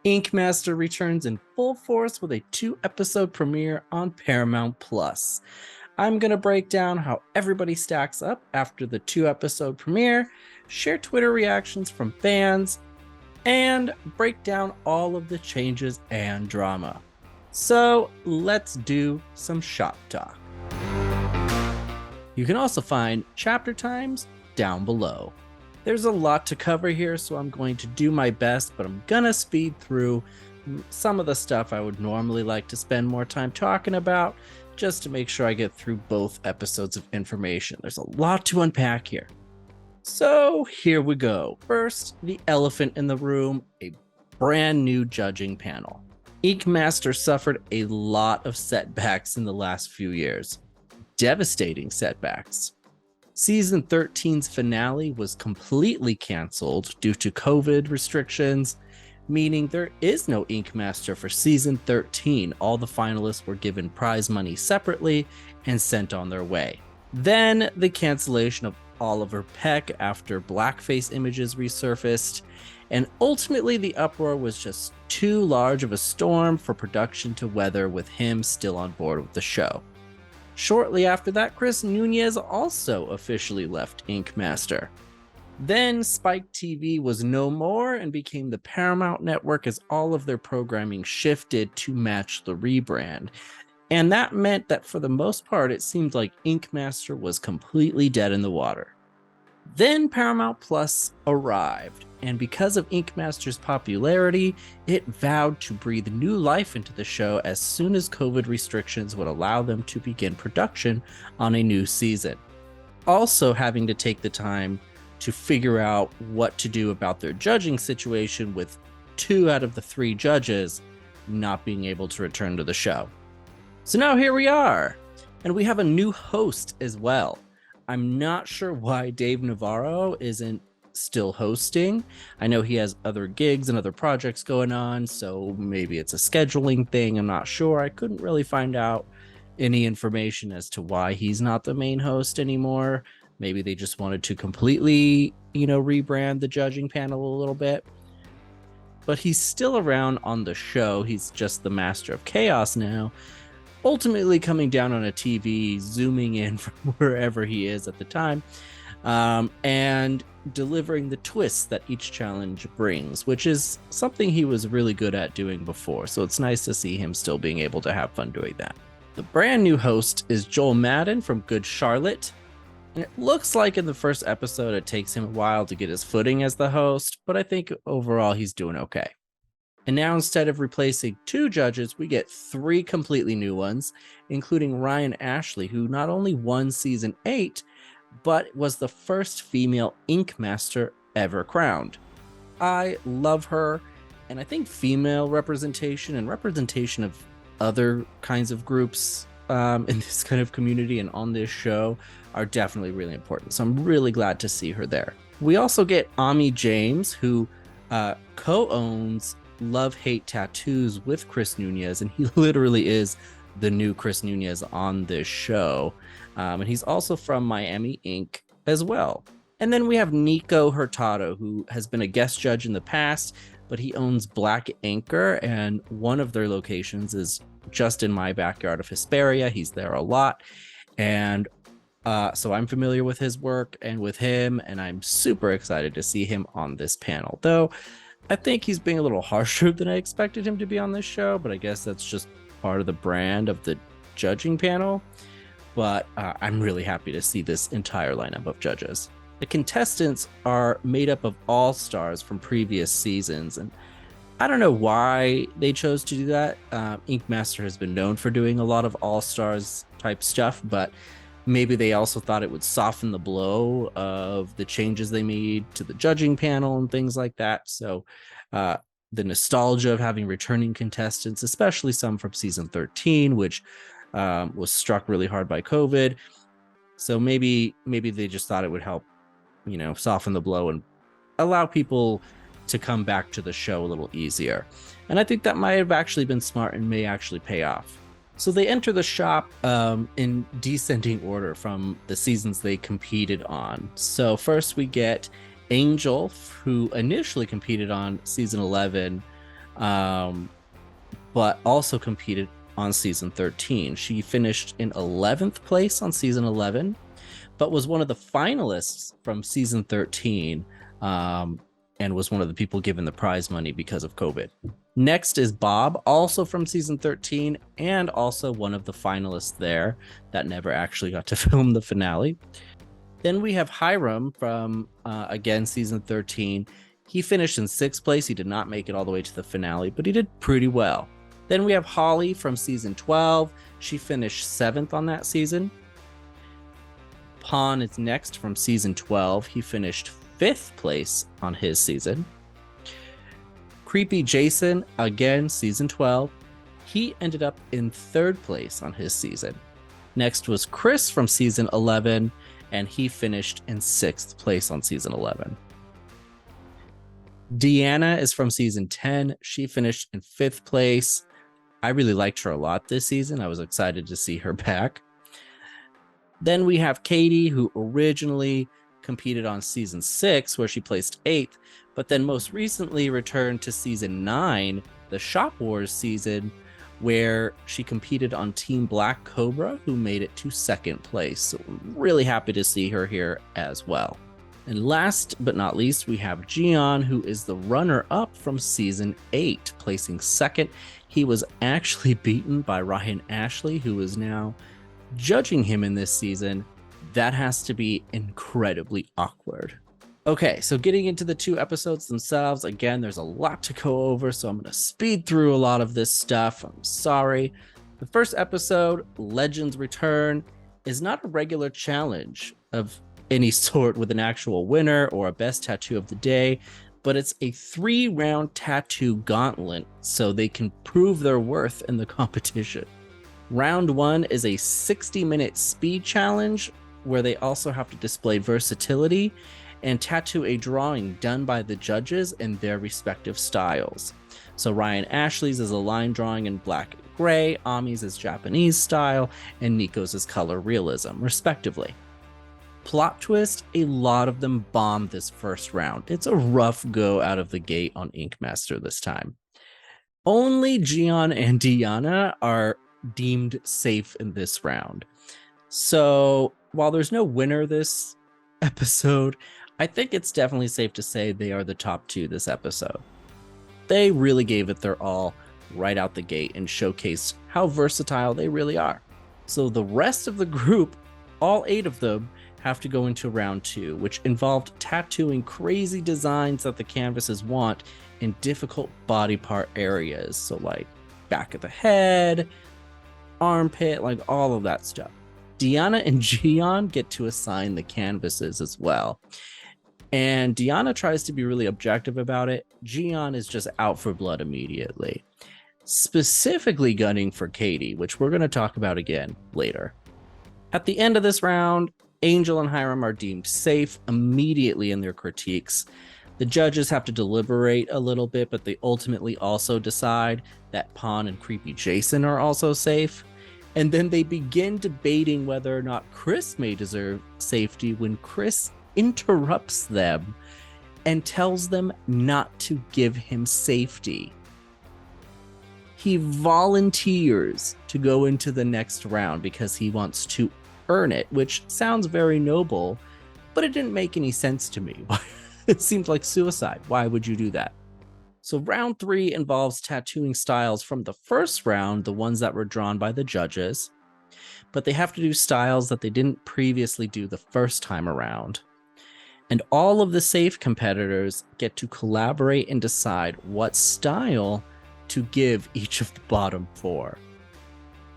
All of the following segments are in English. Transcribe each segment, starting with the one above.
Ink Master returns in full force with a 2-episode premiere on Paramount Plus. I'm going to break down how everybody stacks up after the 2-episode premiere, share Twitter reactions from fans, and break down all of the changes and drama. So let's do some shop talk. You can also find chapter times down below. There's a lot to cover here, so I'm going to do my best, but I'm gonna speed through some of the stuff I would normally like to spend more time talking about, just to make sure I get through both episodes of information. There's a lot to unpack here. So here we go. First, the elephant in the room, a brand new judging panel. Ink Master suffered a lot of setbacks in the last few years. Devastating setbacks. Season 13's finale was completely canceled due to COVID restrictions, meaning there is no Ink Master for Season 13. All the finalists were given prize money separately and sent on their way. Then the cancellation of Oliver Peck after blackface images resurfaced, and ultimately the uproar was just too large of a storm for production to weather with him still on board with the show. Shortly after that, Chris Nunez also officially left Ink Master. Then Spike TV was no more and became the Paramount Network as all of their programming shifted to match the rebrand. And that meant that for the most part, it seemed like Ink Master was completely dead in the water. Then Paramount Plus arrived, and because of Ink Master's popularity, it vowed to breathe new life into the show as soon as COVID restrictions would allow them to begin production on a new season. Also having to take the time to figure out what to do about their judging situation, with 2 out of the 3 judges not being able to return to the show. So now here we are, and we have a new host as well. I'm not sure why Dave Navarro isn't still hosting. I know he has other gigs and other projects going on, so maybe it's a scheduling thing. I'm not sure. I couldn't really find out any information as to why he's not the main host anymore. Maybe they just wanted to completely, rebrand the judging panel a little bit. But he's still around on the show. He's just the master of chaos now, ultimately coming down on a TV, zooming in from wherever he is at the time, and delivering the twists that each challenge brings, which is something he was really good at doing before. So it's nice to see him still being able to have fun doing that. The brand new host is Joel Madden from Good Charlotte. And it looks like in the first episode, it takes him a while to get his footing as the host, but I think overall he's doing okay. And now, instead of replacing 2 judges, we get 3 completely new ones, including Ryan Ashley, who not only won Season 8, but was the first female Ink Master ever crowned. I love her, and I think female representation and representation of other kinds of groups in this kind of community and on this show are definitely really important. So I'm really glad to see her there. We also get Ami James, who co-owns Love-Hate Tattoos with Chris Nunez, and he literally is the new Chris Nunez on this show. And he's also from Miami Ink as well. And then we have Nico Hurtado, who has been a guest judge in the past, but he owns Black Anchor, and one of their locations is just in my backyard of Hesperia. He's there a lot, and so I'm familiar with his work and with him, and I'm super excited to see him on this panel. Though I think he's being a little harsher than I expected him to be on this show, but I guess that's just part of the brand of the judging panel. But I'm really happy to see this entire lineup of judges. The contestants are made up of all-stars from previous seasons, and I don't know why they chose to do that. Ink Master has been known for doing a lot of all-stars type stuff, but maybe they also thought it would soften the blow of the changes they made to the judging panel and things like that. So the nostalgia of having returning contestants, especially some from Season 13, which was struck really hard by COVID. So maybe they just thought it would help, soften the blow and allow people to come back to the show a little easier. And I think that might have actually been smart and may actually pay off. So they enter the shop in descending order from the seasons they competed on. So first we get Angel, who initially competed on season 11, but also competed on season 13. She finished in 11th place on season 11, but was one of the finalists from season 13, and was one of the people given the prize money because of COVID. Next is Bob, also from season 13, and also one of the finalists there that never actually got to film the finale. Then we have Hiram from, again, season 13. He finished in 6th place. He did not make it all the way to the finale, but he did pretty well. Then we have Holly from season 12. She finished 7th on that season. Pawn is next from season 12. He finished 5th place on his season. Creepy Jason, again, season 12. He ended up in 3rd place on his season. Next was Chris from season 11, and he finished in 6th place on season 11. Deanna is from season 10. She finished in 5th place. I really liked her a lot this season. I was excited to see her back. Then we have Katie, who originally competed on season 6, where she placed 8th, but then most recently returned to season 9, the Shop Wars season, where she competed on Team Black Cobra, who made it to 2nd place. So I'm really happy to see her here as well. And last but not least, we have Gian, who is the runner-up from season 8, placing 2nd. He was actually beaten by Ryan Ashley, who is now judging him in this season. That has to be incredibly awkward. Okay, so getting into the 2 episodes themselves, again, there's a lot to go over, so I'm going to speed through a lot of this stuff. I'm sorry. The first episode, Legends Return, is not a regular challenge of any sort with an actual winner or a best tattoo of the day, but it's a 3-round tattoo gauntlet so they can prove their worth in the competition. Round 1 is a 60-minute speed challenge where they also have to display versatility and tattoo a drawing done by the judges in their respective styles. So Ryan Ashley's is a line drawing in black and gray, Ami's is Japanese style, and Nico's is color realism, respectively. Plot twist, a lot of them bombed this first round. It's a rough go out of the gate on Ink Master this time. Only Gian and Diana are deemed safe in this round. So while there's no winner this episode, I think it's definitely safe to say they are the top 2 this episode. They really gave it their all right out the gate and showcased how versatile they really are. So the rest of the group, all 8 of them, have to go into round 2, which involved tattooing crazy designs that the canvases want in difficult body part areas. So like back of the head, armpit, like all of that stuff. Diana and Gian get to assign the canvases as well. And Diana tries to be really objective about it. Gian is just out for blood immediately. Specifically gunning for Katie, which we're going to talk about again later. At the end of this round, Angel and Hiram are deemed safe immediately in their critiques. The judges have to deliberate a little bit, but they ultimately also decide that Pawn and Creepy Jason are also safe. And then they begin debating whether or not Chris may deserve safety when Chris interrupts them and tells them not to give him safety. He volunteers to go into the next round because he wants to earn it, which sounds very noble, but it didn't make any sense to me. It seemed like suicide. Why would you do that? So round 3 involves tattooing styles from the first round, the ones that were drawn by the judges, but they have to do styles that they didn't previously do the first time around. And all of the safe competitors get to collaborate and decide what style to give each of the bottom 4.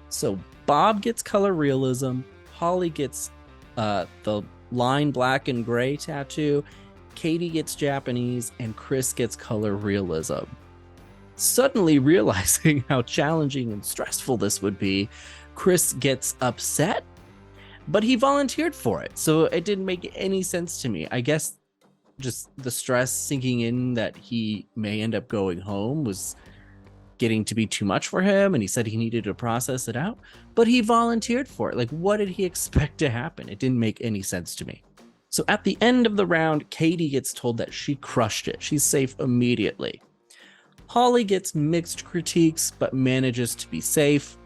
So Bob gets color realism, Holly gets the line black and gray tattoo, Katie gets Japanese, and Chris gets color realism. Suddenly realizing how challenging and stressful this would be, Chris gets upset, but he volunteered for it, so it didn't make any sense to me. I guess just the stress sinking in that he may end up going home was getting to be too much for him, and he said he needed to process it out, but he volunteered for it. Like, what did he expect to happen? It didn't make any sense to me. So at the end of the round, Katie gets told that she crushed it. She's safe immediately. Holly gets mixed critiques, but manages to be safe.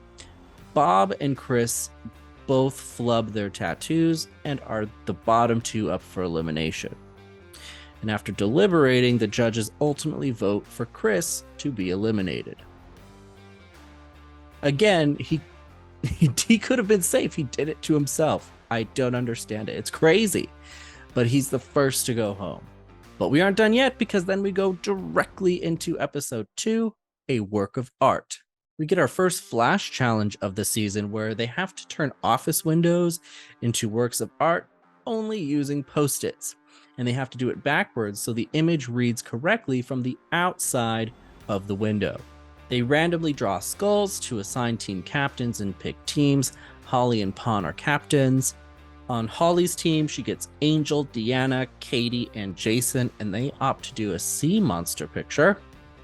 Bob and Chris both flub their tattoos and are the bottom two up for elimination. And after deliberating, the judges ultimately vote for Chris to be eliminated. Again, he could have been safe. He did it to himself. I don't understand it. It's crazy. But he's the first to go home. But we aren't done yet, because then we go directly into episode 2, A Work of Art. We get our first flash challenge of the season, where they have to turn office windows into works of art only using Post-its. And they have to do it backwards so the image reads correctly from the outside of the window. They randomly draw skulls to assign team captains and pick teams. Holly and Pawn are captains. On Holly's team, she gets Angel, Deanna, Katie, and Jason, and they opt to do a sea monster picture.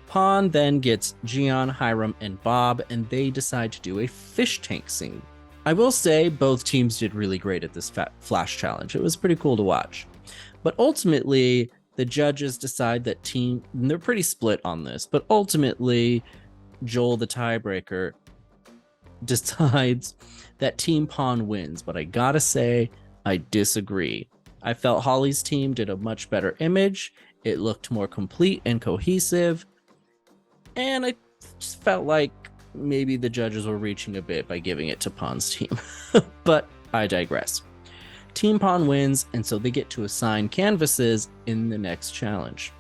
Pawn then gets Gian, Hiram, and Bob, and they decide to do a fish tank scene. I will say both teams did really great at this flash challenge. It was pretty cool to watch. But ultimately, the judges decide that they're pretty split on this, but ultimately, Joel, the tiebreaker, decides that Team Pawn wins. But I gotta say, I disagree. I felt Holly's team did a much better image. It looked more complete and cohesive. And I just felt like maybe the judges were reaching a bit by giving it to Pawn's team. But I digress. Team Pawn wins, and so they get to assign canvases in the next challenge.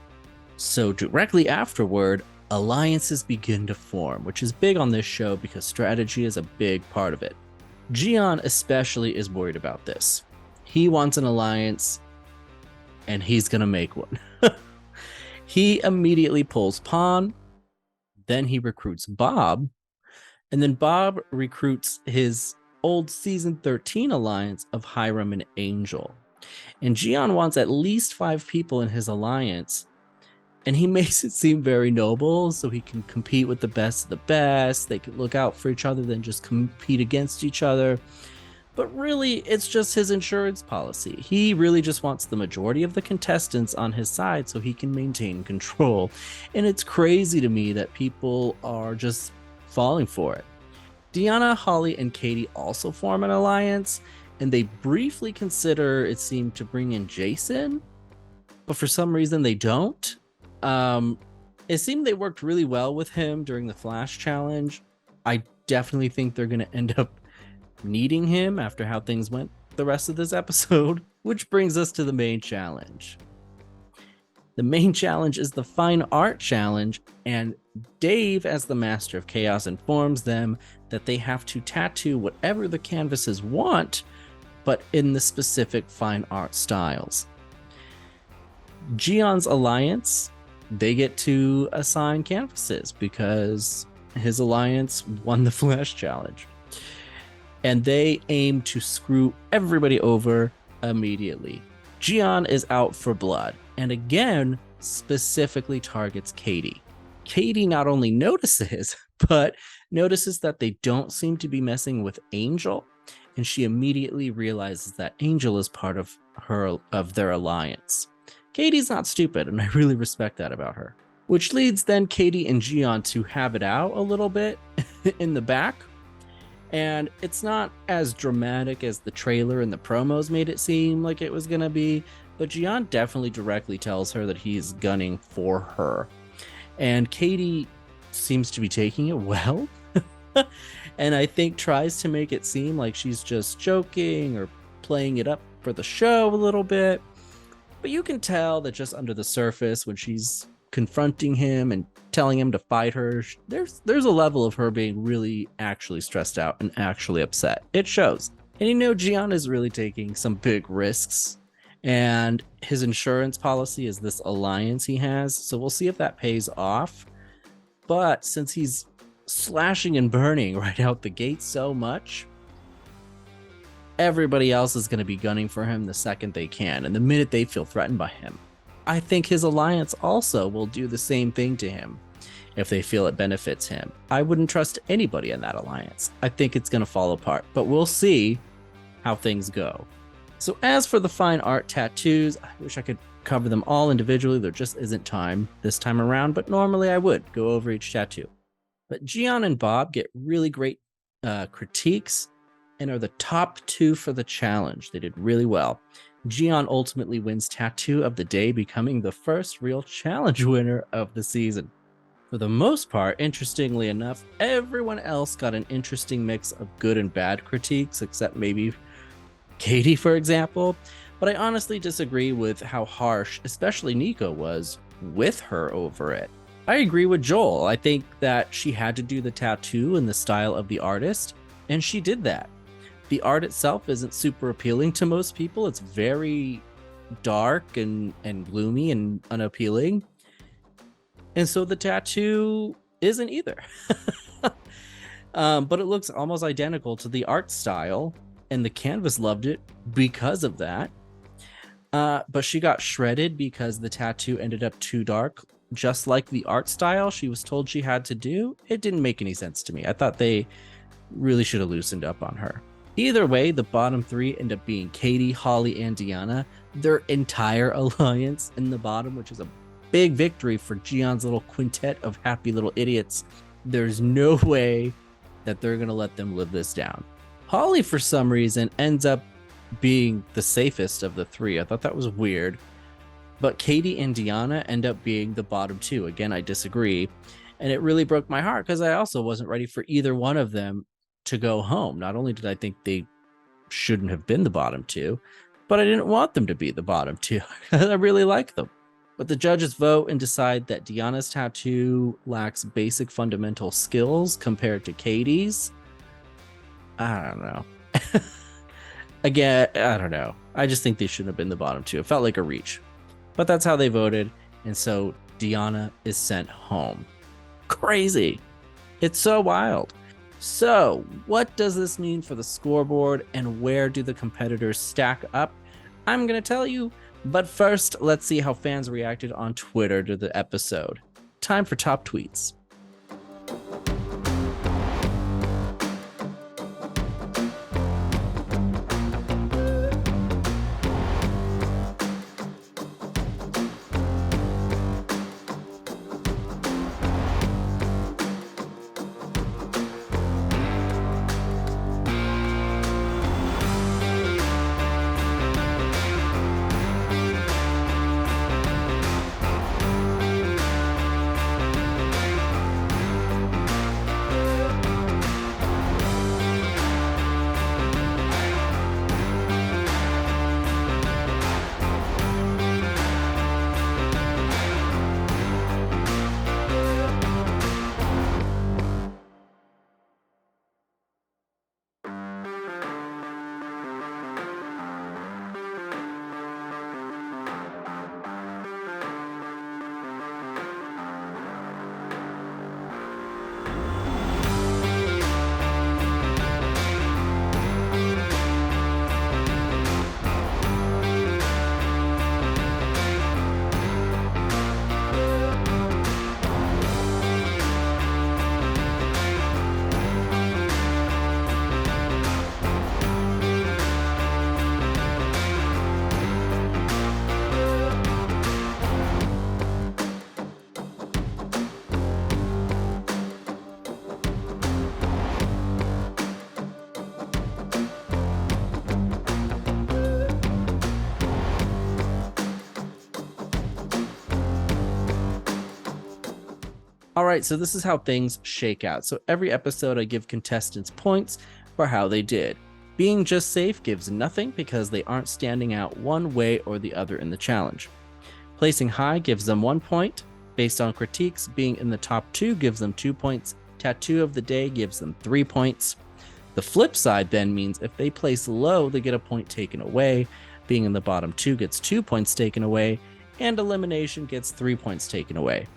So directly afterward, alliances begin to form, which is big on this show because strategy is a big part of it. Gian especially is worried about this. He wants an alliance, and he's gonna make one. He immediately pulls Pawn, then he recruits Bob, and then Bob recruits his old season 13 alliance of Hiram and Angel. And Gian wants at least 5 people in his alliance, and he makes it seem very noble so he can compete with the best of the best. They can look out for each other than just compete against each other. But really, it's just his insurance policy. He really just wants the majority of the contestants on his side so he can maintain control. And it's crazy to me that people are just falling for it. Deanna, Holly, and Katie also form an alliance, and they briefly consider, it seemed, to bring in Jason, but for some reason they don't. It seemed they worked really well with him during the Flash Challenge. I definitely think they're going to end up needing him after how things went the rest of this episode, which brings us to the main challenge. The main challenge is the Fine Art Challenge, and Dave, as the Master of Chaos, informs them that they have to tattoo whatever the canvases want, but in the specific fine art styles. Gion's alliance, they get to assign canvases because his alliance won the Flash Challenge. And they aim to screw everybody over immediately. Gian is out for blood, and again, specifically targets Katie. Katie not only notices, but notices that they don't seem to be messing with Angel, and she immediately realizes that Angel is part of their alliance. Katie's not stupid, and I really respect that about her. Which leads then Katie and Gian to have it out a little bit in the back. And it's not as dramatic as the trailer and the promos made it seem like it was gonna be, but Gian definitely directly tells her that he's gunning for her. And Katie seems to be taking it well, and I think tries to make it seem like she's just joking or playing it up for the show a little bit. But you can tell that just under the surface, when she's confronting him and telling him to fight her, there's a level of her being really actually stressed out and actually upset. It shows. And Gian is really taking some big risks, and his insurance policy is this alliance he has, so we'll see if that pays off. But since he's slashing and burning right out the gate so much, everybody else is going to be gunning for him the second they can, and the minute they feel threatened by him. I think his alliance also will do the same thing to him if they feel it benefits him. I wouldn't trust anybody in that alliance. I think it's going to fall apart, but we'll see how things go. So as for the fine art tattoos, I wish I could cover them all individually. There just isn't time this time around, but normally I would go over each tattoo. But Gian and Bob get really great critiques and are the top two for the challenge. They did really well. Gian ultimately wins Tattoo of the Day, becoming the first real challenge winner of the season. For the most part, interestingly enough, everyone else got an interesting mix of good and bad critiques, except maybe Katie, for example. But I honestly disagree with how harsh, especially Nico, was with her over it. I agree with Joel. I think that she had to do the tattoo in the style of the artist, and she did that. The art itself isn't super appealing to most people. It's very dark and gloomy and unappealing. And so the tattoo isn't either. But it looks almost identical to the art style, and the canvas loved it because of that. But she got shredded because the tattoo ended up too dark, just like the art style she was told she had to do. It didn't make any sense to me. I thought they really should have loosened up on her. Either way, the bottom three end up being Katie, Holly, and Deanna. Their entire alliance in the bottom, which is a big victory for Gian's little quintet of happy little idiots. There's no way that they're going to let them live this down. Holly, for some reason, ends up being the safest of the three. I thought that was weird. But Katie and Deanna end up being the bottom two. Again, I disagree. And it really broke my heart because I also wasn't ready for either one of them to go home. Not only did I think they shouldn't have been the bottom two, but I didn't want them to be the bottom two. I really like them. But the judges vote and decide that Deanna's tattoo lacks basic fundamental skills compared to Katie's. I don't know. Again, I don't know. I just think they shouldn't have been the bottom two. It felt like a reach. But that's how they voted. And so Deanna is sent home. Crazy. It's so wild. So what does this mean for the scoreboard, and where do the competitors stack up? I'm going to tell you. But first, let's see how fans reacted on Twitter to the episode. Time for top tweets. All right, so this is how things shake out. So every episode I give contestants points for how they did. Being just safe gives nothing because they aren't standing out one way or the other in the challenge. Placing high gives them 1 point. Based on critiques, being in the top 2 gives them 2 points. Tattoo of the Day gives them 3 points. The flip side then means if they place low, they get a point taken away. Being in the bottom 2 gets 2 points taken away, and elimination gets 3 points taken away.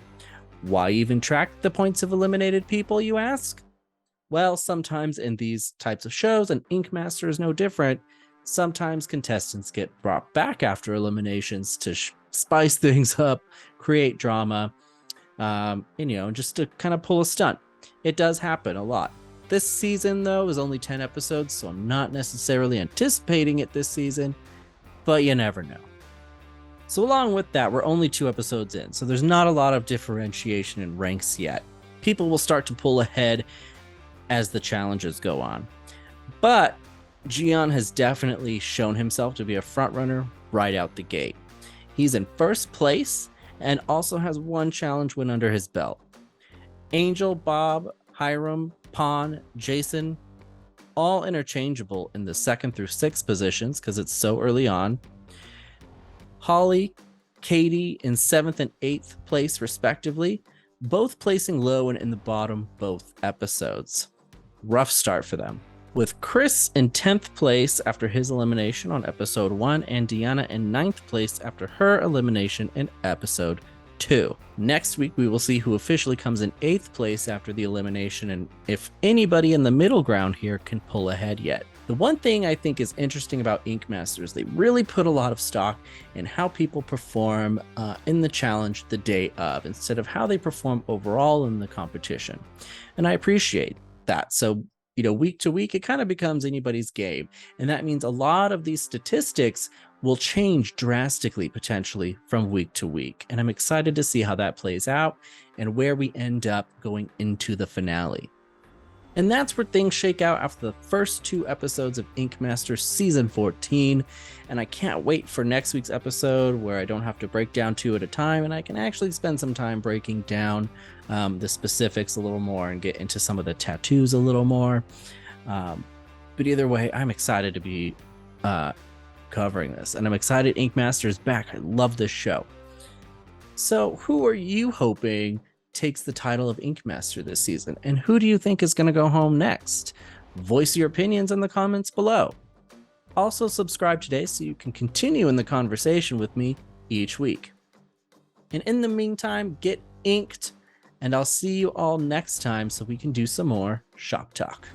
Why even track the points of eliminated people, you ask? Well, sometimes in these types of shows, and Ink Master is no different, sometimes contestants get brought back after eliminations to spice things up, create drama, and just to kind of pull a stunt. It does happen a lot. This season, though, is only 10 episodes, so I'm not necessarily anticipating it this season, but you never know. So along with that, we're only 2 episodes in, so there's not a lot of differentiation in ranks yet. People will start to pull ahead as the challenges go on. But Gian has definitely shown himself to be a frontrunner right out the gate. He's in first place and also has 1 challenge win under his belt. Angel, Bob, Hiram, Pawn, Jason, all interchangeable in the 2nd through 6th positions because it's so early on. Holly, Katie in 7th and 8th place respectively, both placing low and in the bottom both episodes. Rough start for them. With Chris in 10th place after his elimination on episode 1 and Deanna in 9th place after her elimination in episode 2. Next week, we will see who officially comes in 8th place after the elimination and if anybody in the middle ground here can pull ahead yet. The one thing I think is interesting about Ink Masters, they really put a lot of stock in how people perform in the challenge the day of instead of how they perform overall in the competition. And I appreciate that. So, week to week, it kind of becomes anybody's game. And that means a lot of these statistics will change drastically, potentially, from week to week. And I'm excited to see how that plays out and where we end up going into the finale. And that's where things shake out after the first 2 episodes of Ink Masters Season 14. And I can't wait for next week's episode where I don't have to break down 2 at a time and I can actually spend some time breaking down the specifics a little more and get into some of the tattoos a little more. But either way, I'm excited to be covering this. And I'm excited Ink Master is back. I love this show. So who are you hoping takes the title of Ink Master this season? And who do you think is going to go home next? Voice your opinions in the comments below. Also subscribe today so you can continue in the conversation with me each week. And in the meantime, get inked, and I'll see you all next time so we can do some more shop talk.